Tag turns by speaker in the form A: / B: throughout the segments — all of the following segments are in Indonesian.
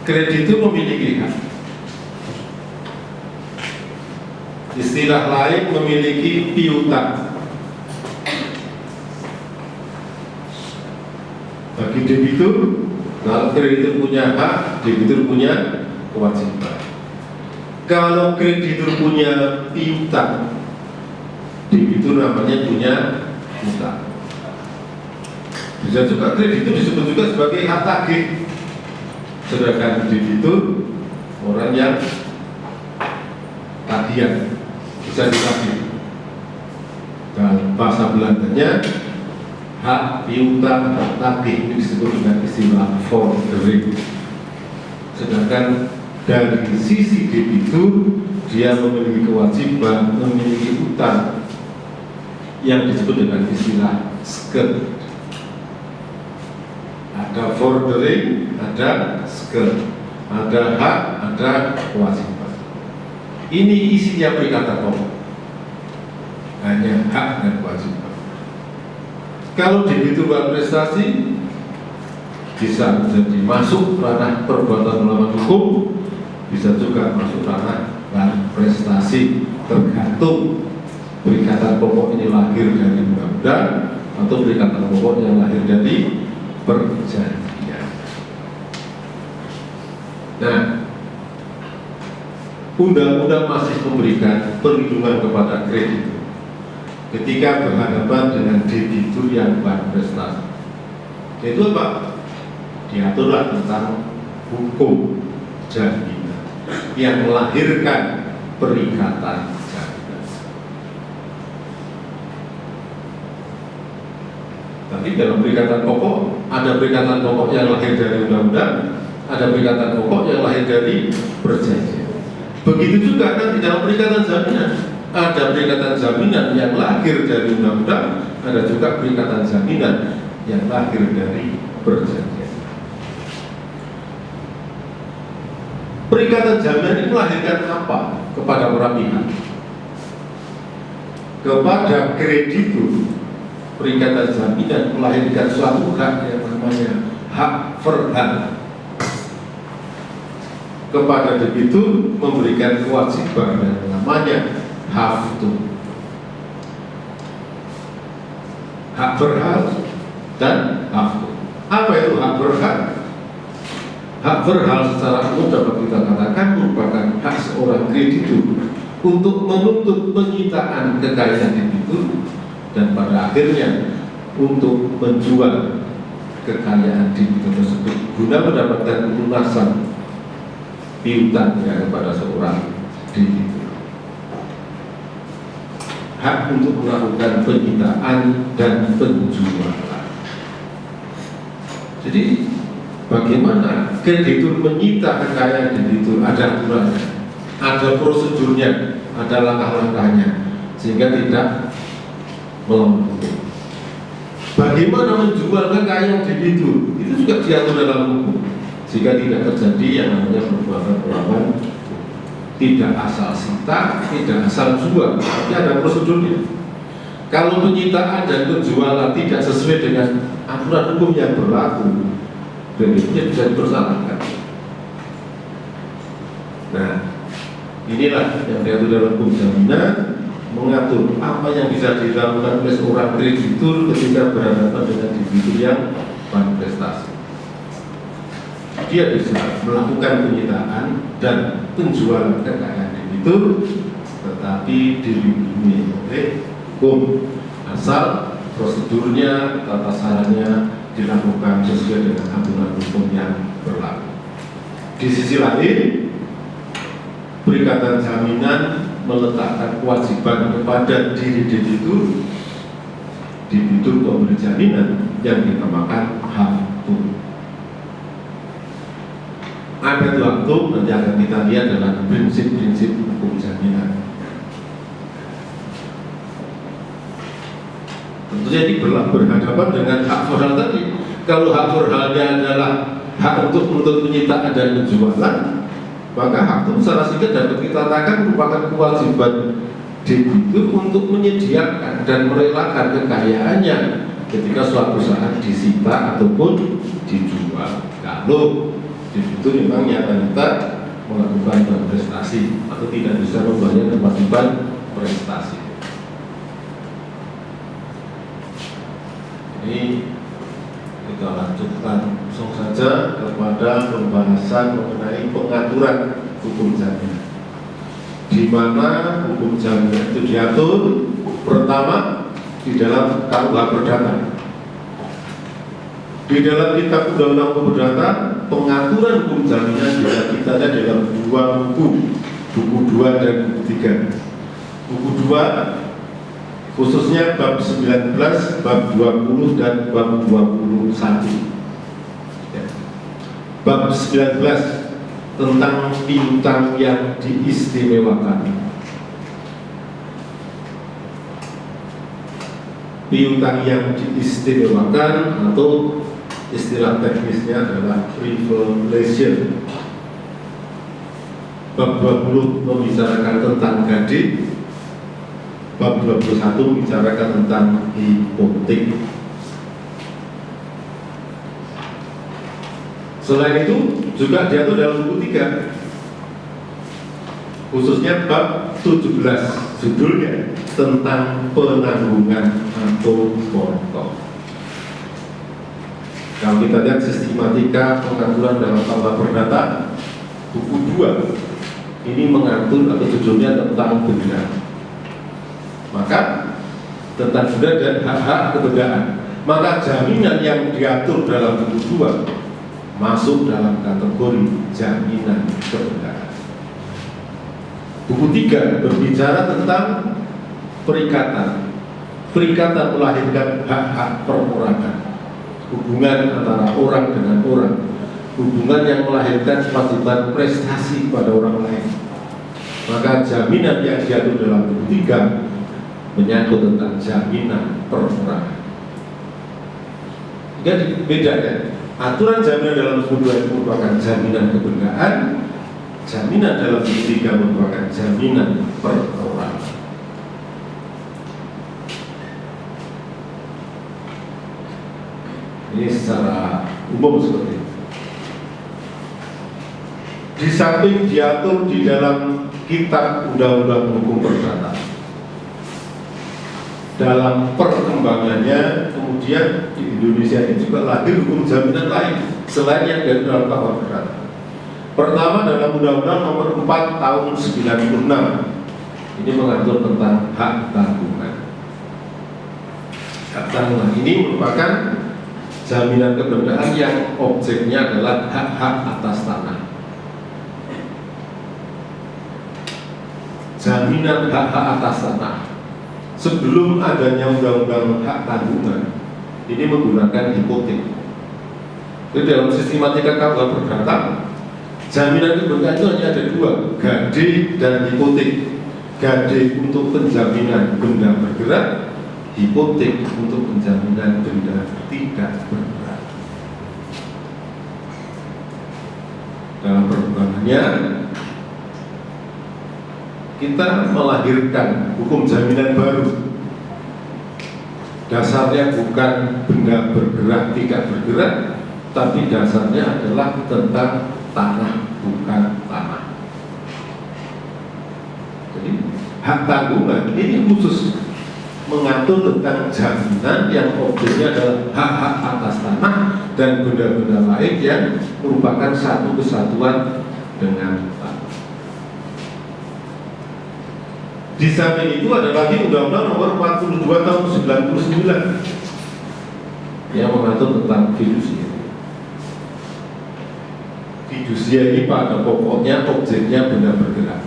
A: kreditur memiliki hak. Istilah lain memiliki piutang. Bagi debitur, kalau kreditur punya hak, debitur punya kewajiban. Kalau kreditur punya piutang, debitur namanya punya utang. Bisa juga kreditur disebut juga sebagai hak tagih. Sedangkan debitur orang yang tagihan, bisa ditagih. Dan bahasa Belandanya hak piutang tagih ini disebut dengan istilah vordering. Sedangkan dari sisi debitur, dia memiliki kewajiban, memiliki utang yang disebut dengan istilah sker. Ada vordering, ada sker, ada hak, ada kewajiban. Ini isinya perikatan pokok, hanya hak dan kewajiban. Kalau debitur buat prestasi, bisa menjadi masuk ranah perbuatan melawan hukum, bisa juga masuk ranah prestasi, tergantung perikatan pokok ini lahir dari undang-undang atau perikatan pokok yang lahir dari perjanjian. Nah, undang-undang masih memberikan perlindungan kepada kreditur ketika berhadapan dengan debitur yang berprestasi. Itu apa? Diaturlah tentang hukum jaminan yang melahirkan perikatan jaminan. Tapi dalam perikatan pokok, ada perikatan pokok yang lahir dari undang-undang, ada perikatan pokok yang lahir dari perjanjian. Begitu juga nanti dalam perikatan jaminan, ada perikatan jaminan yang lahir dari undang-undang, ada juga perikatan jaminan yang lahir dari perjanjian. Perikatan jaminan ini melahirkan apa kepada para pihak? Kepada kreditur, perikatan jaminan melahirkan suatu hak yang namanya hak verhal. Kepada debitur memberikan kewajiban yang namanya haftu. Hak verhal dan haftu. Apa itu hak verhal? Hak verhal secara umum dapat kita katakan merupakan hak seorang kreditur untuk menuntut penyitaan kekayaan debitur dan pada akhirnya untuk menjual kekayaan debitur tersebut guna mendapatkan pelunasan piutangnya kepada seorang debitur. Hak untuk melakukan penyitaan dan penjualan. Jadi bagaimana kreditur menyita kekayaan debitur? Ada aturannya, ada prosedurnya, ada langkah-langkahnya sehingga tidak melawan hukum. Bagaimana menjual kekayaan debitur? Itu juga diatur dalam hukum sehingga tidak terjadi yang namanya perbuatan melawan hukum. Tidak asal sita, tidak asal jual, tapi ada prosedurnya. Kalau penyitaan dan penjualan tidak sesuai dengan aturan hukum yang berlaku, krediturnya bisa dipersalahkan. Nah, inilah yang diatur dalam hukum jaminan, mengatur apa yang bisa dilakukan oleh seorang kreditur ketika berhadapan dengan debitur yang berprestasi. Dia bisa melakukan penyitaan dan penjualan kekayaan debitur, tetapi dilindungi oleh hukum asal prosedurnya, tata caranya dilakukan sesuai dengan aturan hukum yang berlaku. Di sisi lain, perikatan jaminan meletakkan kewajiban kepada diri debitur pemberi jaminan yang dinamakan haftu. Ada dua hukum, nanti akan kita lihat dalam prinsip-prinsip hukum jaminan. Tentunya ini berhadapan dengan hak verhal tadi. Kalau hak verhalnya adalah hak untuk menuntut penyitaan dan penjualan, maka hak itu secara singkat dapat kita katakan merupakan kewajiban debitur untuk menyediakan dan merelakan kekayaannya ketika suatu saat disita ataupun dijual. Kalau debitur memang nyata-nyata melakukan prestasi atau tidak bisa membayar kewajiban prestasi. Ini kita lanjutkan langsung saja kepada pembahasan mengenai pengaturan hukum jaminan, di mana hukum jaminan itu diatur pertama di dalam KUH Perdata. Di dalam Kitab Undang-Undang Hukum Perdata, pengaturan hukum jaminan kita ada dalam dua buku 2 dan buku 3. Buku 2 khususnya bab 19, bab 20 dan bab 21. Ya. Bab 19 tentang piutang yang diistimewakan. Piutang yang diistimewakan atau istilah teknisnya adalah privilege. Bab 20 membicarakan tentang gaji, bab 21 membicarakan tentang hipotek. Selain itu juga diatur dalam buku 3, khususnya bab 17, judulnya tentang penanggungan atau pokok. Kalau kita lihat sistematika pengaturan dalam KUH Perdata, buku 2 ini mengatur atau judulnya tentang benda. Maka tentang benda dan hak-hak kebendaan. Maka jaminan yang diatur dalam buku 2 masuk dalam kategori jaminan kebendaan. Buku 3 berbicara tentang perikatan. Perikatan melahirkan hak-hak perorangan, hubungan antara orang dengan orang, hubungan yang melahirkan kewajiban prestasi pada orang lain. Maka jaminan yang diatur dalam buku 3 menyangkut tentang jaminan perorangan. Jadi bedanya, aturan jaminan dalam buku 2 itu merupakan jaminan kebendaan, jaminan dalam buku 3 merupakan jaminan perorangan. Ini secara umum seperti itu. Di samping diatur di dalam Kitab Undang-Undang Hukum Perdata, dalam perkembangannya kemudian di Indonesia ini juga lahir hukum jaminan lain selain yang dari dalam KUH Perdata. Pertama dalam Undang-Undang Nomor 4 Tahun 96, ini mengatur tentang hak tanggungan. Hak tanggungan ini merupakan jaminan kebendaan yang objeknya adalah hak-hak atas tanah. Jaminan hak-hak atas tanah sebelum adanya undang-undang hak tanggungan ini menggunakan hipotek. Jadi dalam sistematika KUH Perdata, jaminan kebendaan itu hanya ada 2, gade dan hipotek. Gade untuk penjaminan benda bergerak, hipotek untuk penjaminan benda tidak bergerak. Dalam perkembangannya kita melahirkan hukum jaminan baru. Dasarnya bukan benda bergerak tidak bergerak, tapi dasarnya adalah tentang tanah bukan tanah. Jadi hak tanggungan ini khusus mengatur tentang jaminan yang objeknya adalah hak-hak atas tanah dan benda-benda lain yang merupakan satu kesatuan dengan tanah. Di samping itu ada lagi Undang-Undang Nomor 42 Tahun 99 yang mengatur tentang fidusia. Fidusia ini pada pokoknya objeknya benda bergerak.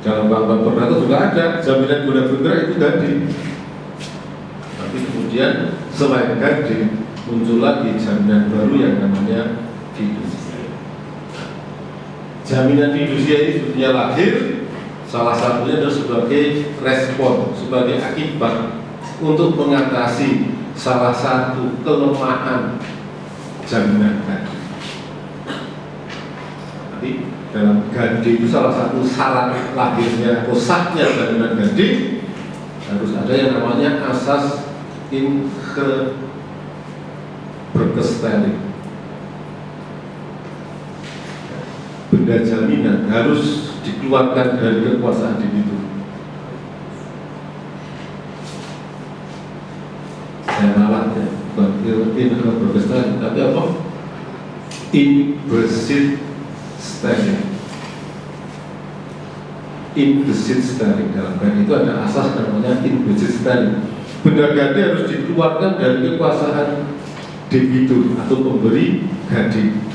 A: Dalam KUH Perdata juga ada jaminan benda bergerak itu gade. Tapi kemudian selain gade muncul lagi jaminan baru yang namanya fidusia. Jaminan fidusia ini sebetulnya lahir salah satunya adalah sebagai respon, sebagai akibat untuk mengatasi salah satu kelemahan jaminan gade. Nanti dalam gade itu salah satu syarat lahirnya atau sahnya jaminan gade harus ada yang namanya asas berkesterik. benda jaminan harus dikeluarkan dari kekuasaan debitur. Saya ralat ya, bukan teori negara berprestasi, tapi apa? Implicit standing. Implicit standing dalam kan itu ada asas namanya implicit standing. Benda gade harus dikeluarkan dari kekuasaan debitur atau pemberi gade.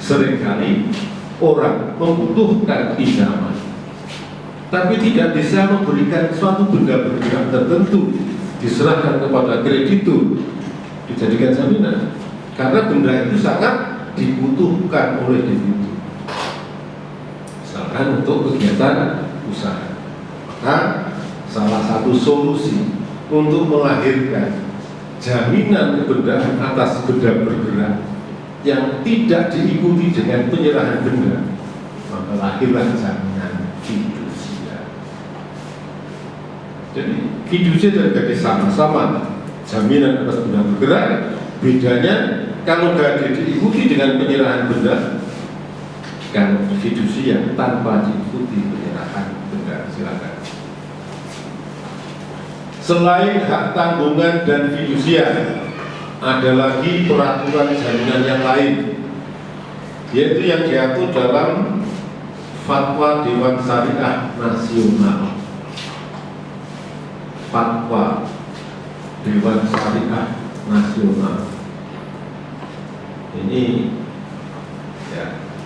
A: Seringkali orang membutuhkan pinjaman, tapi tidak bisa memberikan suatu benda bergerak tertentu, diserahkan kepada kreditur, dijadikan jaminan, karena benda itu sangat dibutuhkan oleh debitur, misalkan untuk kegiatan usaha. Maka salah satu solusi untuk melahirkan jaminan kebendaan atas benda bergerak yang tidak diikuti dengan penyerahan benda, maka lahirlah jaminan fidusia. Jadi fidusia dan gade sama-sama jaminan atas benda bergerak. Bedanya kalau gade diikuti dengan penyerahan benda, kalau fidusia tanpa diikuti penyerahan benda. Silakan. Selain hak tanggungan dan fidusia, ada lagi peraturan jaminan yang lain, yaitu yang diatur dalam Fatwa Dewan Syariah Nasional. Fatwa Dewan Syariah Nasional ini